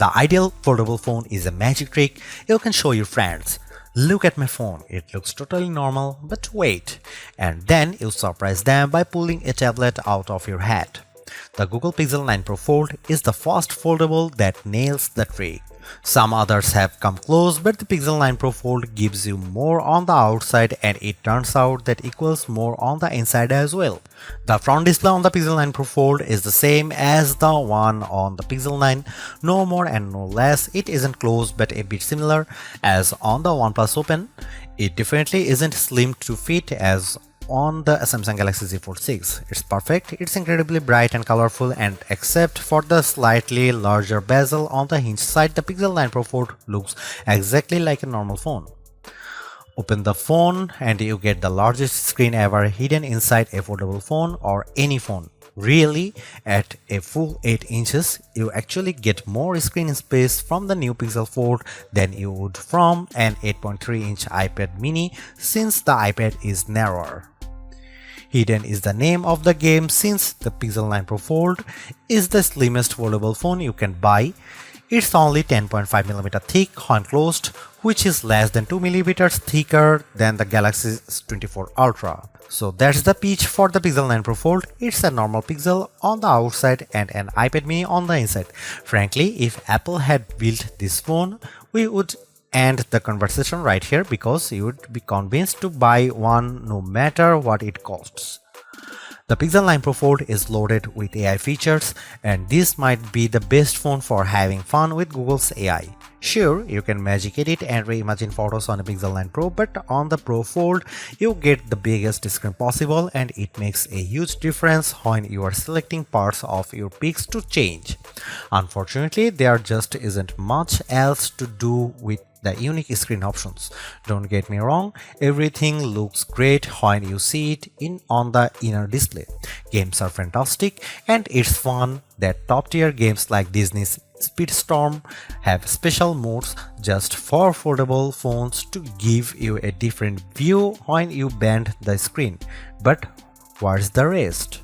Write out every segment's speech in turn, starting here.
The ideal foldable phone is a magic trick you can show your friends. Look at my phone, it looks totally normal, but wait. And then you surprise them by pulling a tablet out of your hat. The Google Pixel 9 Pro Fold is the first foldable that nails the trick. Some others have come close, but the Pixel 9 Pro Fold gives you more on the outside, and it turns out that equals more on the inside as well. The front display on the Pixel 9 Pro Fold is the same as the one on the Pixel 9, no more and no less. It isn't close but a bit similar as on the OnePlus Open. It definitely isn't slim to fit as on the Samsung Galaxy Z Fold 6. It's perfect, it's incredibly bright and colorful, and except for the slightly larger bezel on the hinge side, the Pixel 9 Pro Fold looks exactly like a normal phone. Open the phone and you get the largest screen ever hidden inside a foldable phone or any phone. Really, at a full 8 inches, you actually get more screen space from the new Pixel Fold than you would from an 8.3-inch iPad mini, since the iPad is narrower. Hidden is the name of the game, since the Pixel 9 Pro Fold is the slimmest foldable phone you can buy. It's only 10.5mm thick when closed, which is less than 2mm thicker than the Galaxy S24 Ultra. So that's the pitch for the Pixel 9 Pro Fold. It's a normal Pixel on the outside and an iPad mini on the inside. Frankly, if Apple had built this phone, we would end the conversation right here, because you would be convinced to buy one no matter what it costs. The Pixel 9 Pro Fold is loaded with AI features, and this might be the best phone for having fun with Google's AI. Sure, you can magic edit and reimagine photos on a Pixel 9 Pro, but on the Pro Fold, you get the biggest screen possible, and it makes a huge difference when you are selecting parts of your pics to change. Unfortunately, there just isn't much else to do with the unique screen options. Don't get me wrong, everything looks great when you see it on the inner display. Games are fantastic, and it's fun that top-tier games like Disney's Speedstorm have special modes just for foldable phones to give you a different view when you bend the screen. But what's the rest?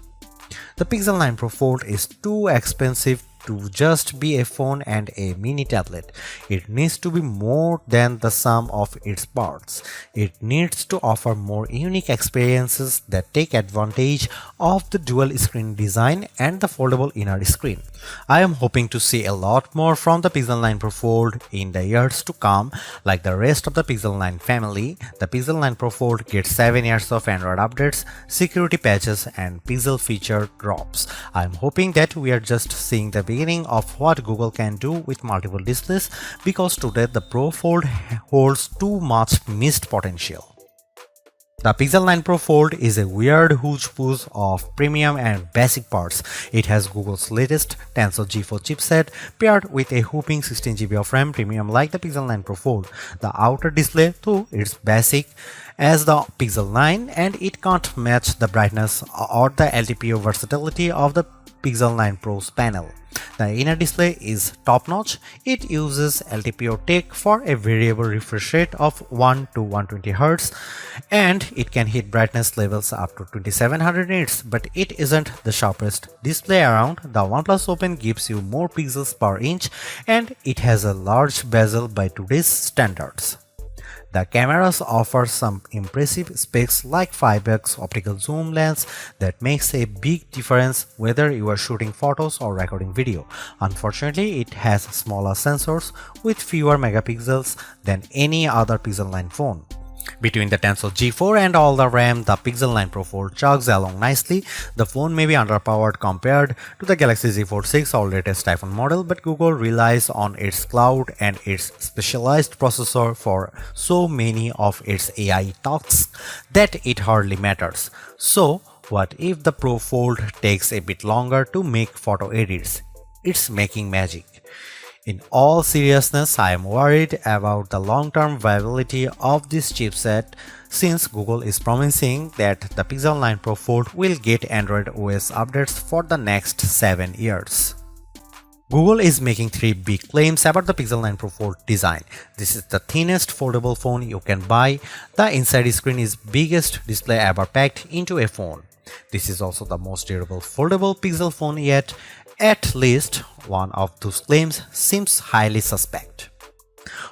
The Pixel 9 Pro Fold is too expensive to just be a phone and a mini tablet. It needs to be more than the sum of its parts. It needs to offer more unique experiences that take advantage of the dual screen design and the foldable inner screen. I am hoping to see a lot more from the Pixel 9 Pro Fold in the years to come. Like the rest of the Pixel 9 family, the Pixel 9 Pro Fold gets 7 years of Android updates, security patches, and Pixel feature drops. I am hoping that we are just seeing the beginning of what Google can do with multiple displays, because today the Pro Fold holds too much missed potential. The Pixel 9 Pro Fold is a weird hodgepodge of premium and basic parts. It has Google's latest Tensor G4 chipset paired with a whopping 16GB of RAM, premium like the Pixel 9 Pro Fold. The outer display, though, is basic as the Pixel 9, and it can't match the brightness or the LTPO versatility of the Pixel 9 Pro's panel. The inner display is top-notch. It uses LTPO tech for a variable refresh rate of 1 to 120Hz, and it can hit brightness levels up to 2700 nits, but it isn't the sharpest display around. The OnePlus Open gives you more pixels per inch, and it has a large bezel by today's standards. The cameras offer some impressive specs like 5x optical zoom lens that makes a big difference whether you are shooting photos or recording video. Unfortunately, it has smaller sensors with fewer megapixels than any other Pixel 9 phone. Between the Tensor G4 and all the RAM, the Pixel 9 Pro Fold chugs along nicely. The phone may be underpowered compared to the Galaxy Z Fold 6 or latest iPhone model, but Google relies on its cloud and its specialized processor for so many of its AI tasks that it hardly matters. So, what if the Pro Fold takes a bit longer to make photo edits? It's making magic. In all seriousness, I am worried about the long-term viability of this chipset, since Google is promising that the Pixel 9 Pro Fold will get Android OS updates for the next 7 years. Google is making 3 big claims about the Pixel 9 Pro Fold design. This is the thinnest foldable phone you can buy. The inside screen is biggest display ever packed into a phone. This is also the most durable foldable Pixel phone yet, At least one of those claims seems highly suspect.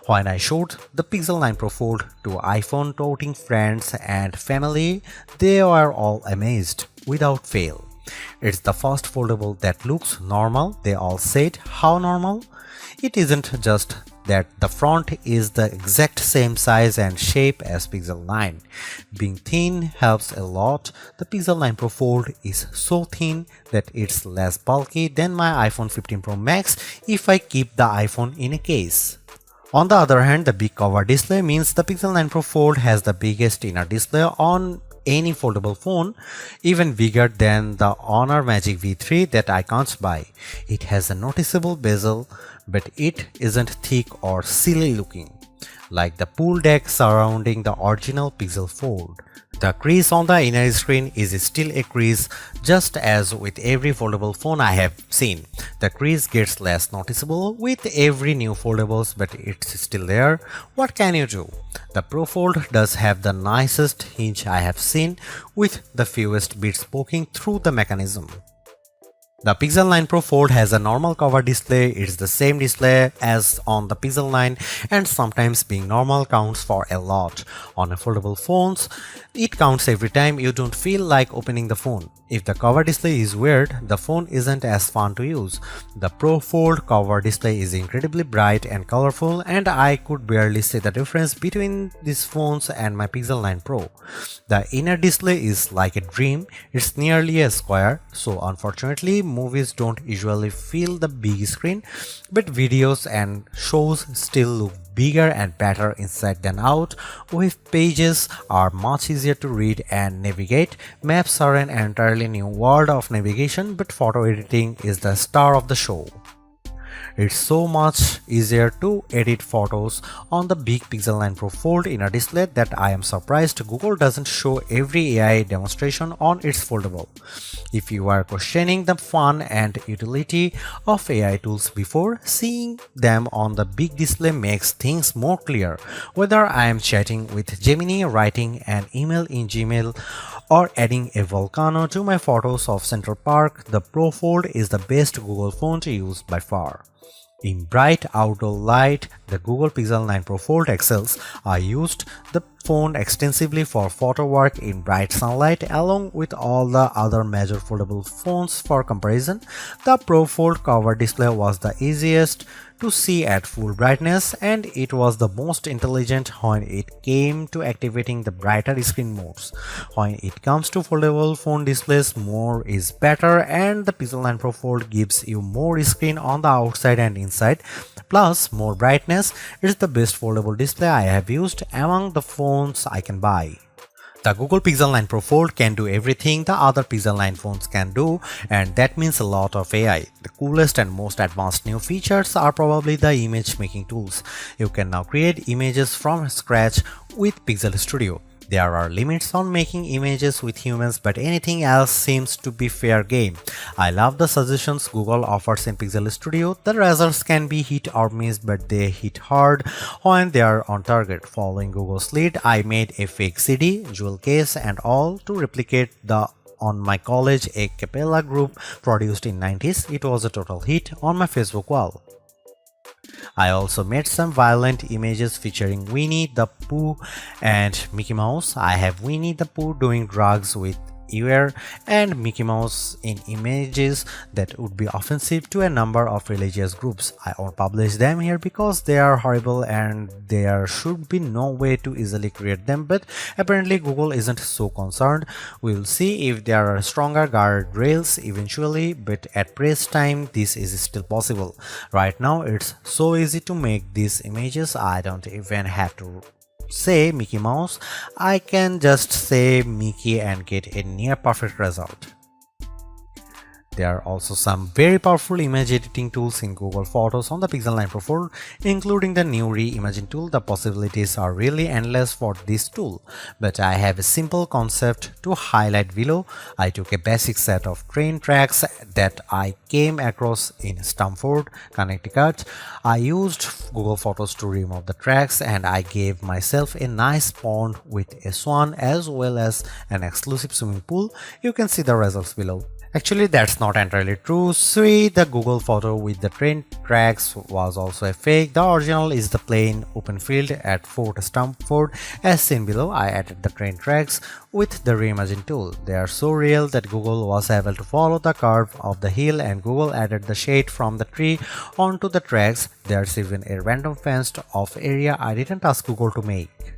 When I showed the Pixel 9 Pro Fold to iPhone toting friends and family, they were all amazed without fail. It's the first foldable that looks normal. They all said, how normal? It isn't just that the front is the exact same size and shape as Pixel 9. Being thin helps a lot. The Pixel 9 Pro Fold is so thin that it's less bulky than my iPhone 15 Pro Max if I keep the iPhone in a case. On the other hand, the big cover display means the Pixel 9 Pro Fold has the biggest inner display on any foldable phone, even bigger than the Honor Magic V3 that I can't buy. It has a noticeable bezel, but it isn't thick or silly looking, like the pool deck surrounding the original Pixel Fold. The crease on the inner screen is still a crease, just as with every foldable phone I have seen. The crease gets less noticeable with every new foldables, but it's still there. What can you do? The Pro Fold does have the nicest hinge I have seen, with the fewest bits poking through the mechanism. The Pixel 9 Pro Fold has a normal cover display. It's the same display as on the Pixel 9, and sometimes being normal counts for a lot. On a foldable phones, it counts every time you don't feel like opening the phone. If the cover display is weird, the phone isn't as fun to use. The Pro Fold cover display is incredibly bright and colorful, and I could barely see the difference between these phones and my Pixel 9 Pro. The inner display is like a dream. It's nearly a square, so unfortunately movies don't usually fill the big screen, but videos and shows still look bigger and better inside than out. Web pages are much easier to read and navigate. Maps are an entirely new world of navigation, but photo editing is the star of the show. It's so much easier to edit photos on the big Pixel 9 Pro Fold inner display that I am surprised Google doesn't show every AI demonstration on its foldable. If you are questioning the fun and utility of AI tools before, seeing them on the big display makes things more clear. Whether I am chatting with Gemini, writing an email in Gmail, or adding a volcano to my photos of Central Park, the Pro Fold is the best Google phone to use by far. In bright outdoor light, the Google Pixel 9 Pro Fold excels. I used the phone extensively for photo work in bright sunlight along with all the other major foldable phones for comparison. The Pro Fold cover display was the easiest to see at full brightness, and it was the most intelligent when it came to activating the brighter screen modes. When it comes to foldable phone displays, more is better, and the Pixel 9 Pro Fold gives you more screen on the outside and inside, plus more brightness. It's the best foldable display I have used among the phones I can buy. The Google Pixel 9 Pro Fold can do everything the other Pixel 9 phones can do, and that means a lot of AI. The coolest and most advanced new features are probably the image making tools. You can now create images from scratch with Pixel Studio. There are limits on making images with humans, but anything else seems to be fair game. I love the suggestions Google offers in Pixel Studio. The results can be hit or miss, but they hit hard when they are on target. Following Google's lead, I made a fake CD, jewel case and all to replicate the on my college a cappella group produced in 90s. It was a total hit on my Facebook wall. I also made some violent images featuring Winnie the Pooh and Mickey Mouse. I have Winnie the Pooh doing drugs with Eeyore and Mickey Mouse in images that would be offensive to a number of religious groups. I won't publish them here because they are horrible and there should be no way to easily create them, but apparently Google isn't so concerned. We'll see if there are stronger guardrails eventually, but at press time this is still possible. Right now it's so easy to make these images, I don't even have to say Mickey Mouse, I can just say Mickey and get a near perfect result. There are also some very powerful image editing tools in Google Photos on the Pixel 9 Pro Fold, including the new Reimagine tool. The possibilities are really endless for this tool, but I have a simple concept to highlight below. I took a basic set of train tracks that I came across in Stamford, Connecticut. I used Google Photos to remove the tracks, and I gave myself a nice pond with a swan as well as an exclusive swimming pool. You can see the results below. Actually, that's not entirely true. See, the Google photo with the train tracks was also a fake. The original is the plain open field at Fort Stamford. As seen below, I added the train tracks with the reimagine tool. They are so real that Google was able to follow the curve of the hill, and Google added the shade from the tree onto the tracks. There's even a random fenced off area I didn't ask Google to make.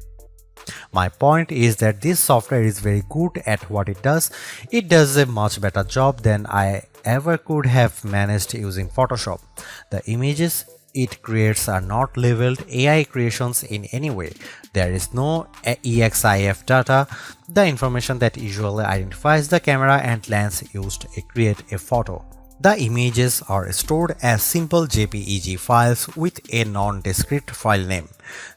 My point is that this software is very good at what it does. It does a much better job than I ever could have managed using Photoshop. The images it creates are not labeled AI creations in any way. There is no EXIF data, the information that usually identifies the camera and lens used to create a photo. The images are stored as simple JPEG files with a nondescript file name.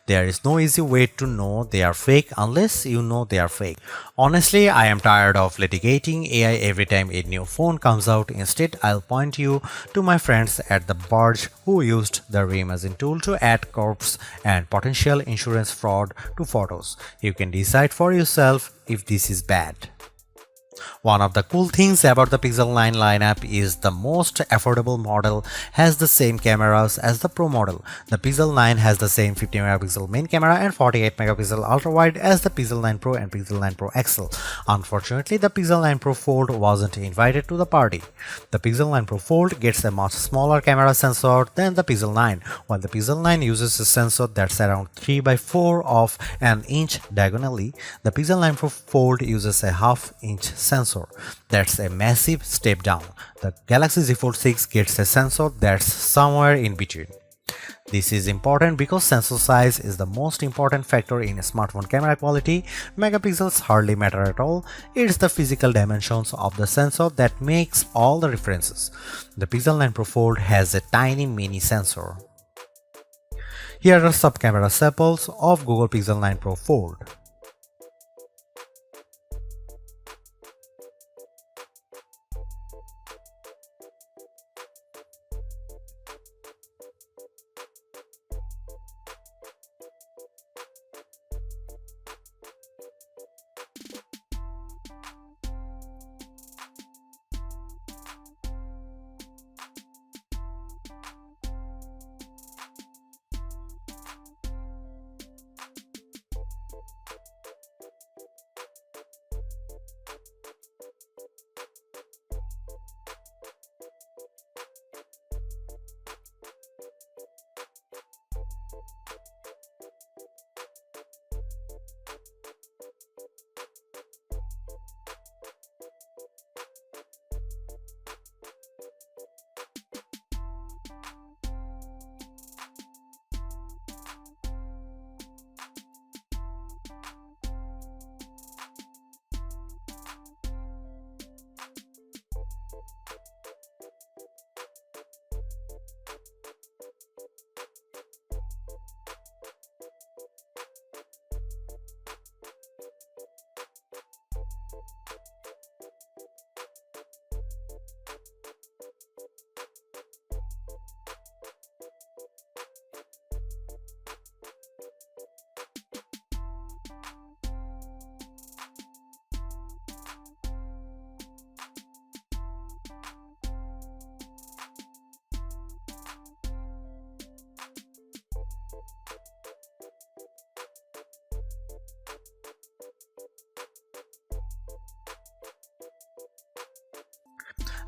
There is no easy way to know they are fake unless you know they are fake. Honestly, I am tired of litigating AI every time a new phone comes out. Instead, I'll point you to my friends at the Barge who used the reimagine tool to add corpse and potential insurance fraud to photos. You can decide for yourself if this is bad. One of the cool things about the Pixel 9 lineup is the most affordable model has the same cameras as the Pro model. The Pixel 9 has the same 50 megapixel main camera and 48 megapixel ultra wide as the Pixel 9 Pro and Pixel 9 Pro XL. Unfortunately, the Pixel 9 Pro Fold wasn't invited to the party. The Pixel 9 Pro Fold gets a much smaller camera sensor than the Pixel 9, while the Pixel 9 uses a sensor that's around 3 by 4 of an inch diagonally. The Pixel 9 Pro Fold uses a half-inch sensor. That's a massive step down. The Galaxy Z Fold 6 gets a sensor that's somewhere in between. This is important because sensor size is the most important factor in smartphone camera quality. Megapixels hardly matter at all. It's the physical dimensions of the sensor that makes all the differences. The Pixel 9 Pro Fold has a tiny mini sensor. Here are some camera samples of Google Pixel 9 Pro Fold.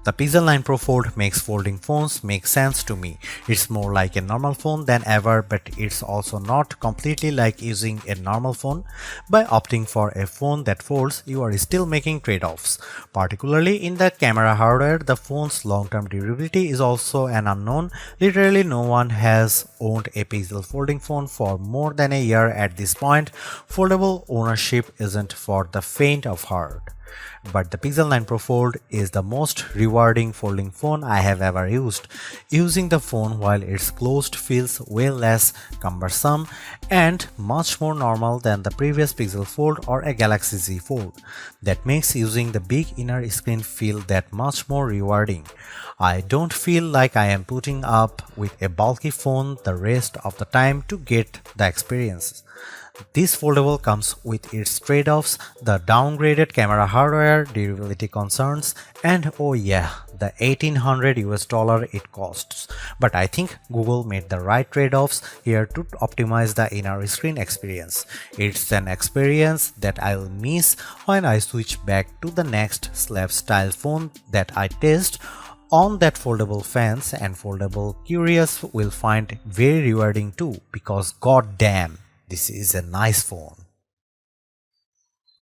The Pixel 9 Pro Fold makes folding phones make sense to me. It's more like a normal phone than ever, but it's also not completely like using a normal phone. By opting for a phone that folds, you are still making trade-offs. Particularly in the camera hardware, the phone's long-term durability is also an unknown. Literally no one has owned a Pixel folding phone for more than a year at this point. Foldable ownership isn't for the faint of heart. But the Pixel 9 Pro Fold is the most rewarding folding phone I have ever used. Using the phone while it's closed feels way less cumbersome and much more normal than the previous Pixel Fold or a Galaxy Z Fold. That makes using the big inner screen feel that much more rewarding. I don't feel like I am putting up with a bulky phone the rest of the time to get the experience. This foldable comes with its trade-offs, the downgraded camera hardware, durability concerns, and oh yeah, the 1800 US dollar it costs. But I think Google made the right trade-offs here to optimize the inner screen experience. It's an experience that I'll miss when I switch back to the next slab style phone that I test on that foldable fans, and foldable curious will find very rewarding too, because god damn, this is a nice phone.